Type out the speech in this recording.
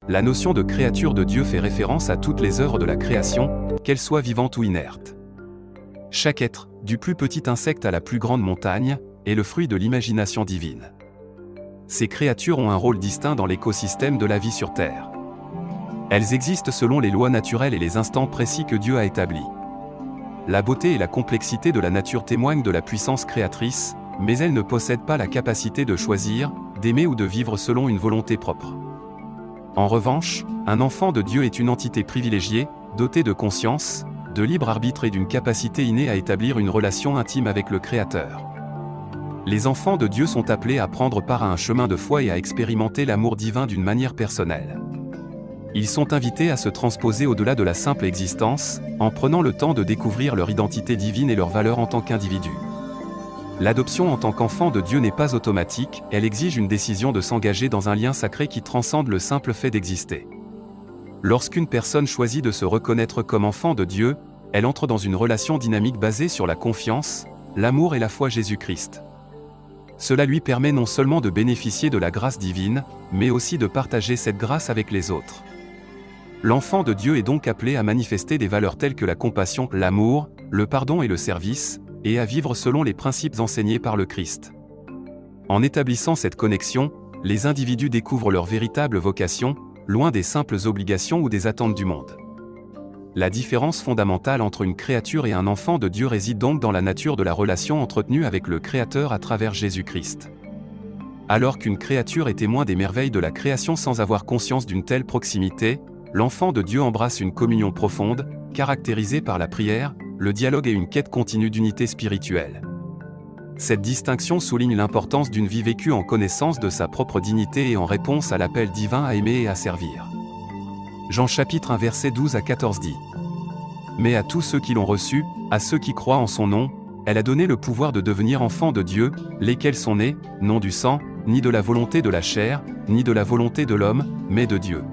La notion de créature de Dieu fait référence à toutes les œuvres de la création, qu'elles soient vivantes ou inertes. Chaque être, du plus petit insecte à la plus grande montagne, est le fruit de l'imagination divine. Ces créatures ont un rôle distinct dans l'écosystème de la vie sur Terre. Elles existent selon les lois naturelles et les instants précis que Dieu a établis. La beauté et la complexité de la nature témoignent de la puissance créatrice, mais elles ne possèdent pas la capacité de choisir, d'aimer ou de vivre selon une volonté propre. En revanche, un enfant de Dieu est une entité privilégiée, dotée de conscience, de libre arbitre et d'une capacité innée à établir une relation intime avec le Créateur. Les enfants de Dieu sont appelés à prendre part à un chemin de foi et à expérimenter l'amour divin d'une manière personnelle. Ils sont invités à se transposer au-delà de la simple existence, en prenant le temps de découvrir leur identité divine et leur valeur en tant qu'individus. L'adoption en tant qu'enfant de Dieu n'est pas automatique, elle exige une décision de s'engager dans un lien sacré qui transcende le simple fait d'exister. Lorsqu'une personne choisit de se reconnaître comme enfant de Dieu, elle entre dans une relation dynamique basée sur la confiance, l'amour et la foi en Jésus-Christ. Cela lui permet non seulement de bénéficier de la grâce divine, mais aussi de partager cette grâce avec les autres. L'enfant de Dieu est donc appelé à manifester des valeurs telles que la compassion, l'amour, le pardon et le service, et à vivre selon les principes enseignés par le Christ. En établissant cette connexion, les individus découvrent leur véritable vocation, loin des simples obligations ou des attentes du monde. La différence fondamentale entre une créature et un enfant de Dieu réside donc dans la nature de la relation entretenue avec le Créateur à travers Jésus-Christ. Alors qu'une créature est témoin des merveilles de la création sans avoir conscience d'une telle proximité, l'enfant de Dieu embrasse une communion profonde, caractérisée par la prière, le dialogue et une quête continue d'unité spirituelle. Cette distinction souligne l'importance d'une vie vécue en connaissance de sa propre dignité et en réponse à l'appel divin à aimer et à servir. Jean chapitre 1 verset 12 à 14 dit : Mais à tous ceux qui l'ont reçu, à ceux qui croient en son nom, elle a donné le pouvoir de devenir enfants de Dieu, lesquels sont nés, non du sang, ni de la volonté de la chair, ni de la volonté de l'homme, mais de Dieu.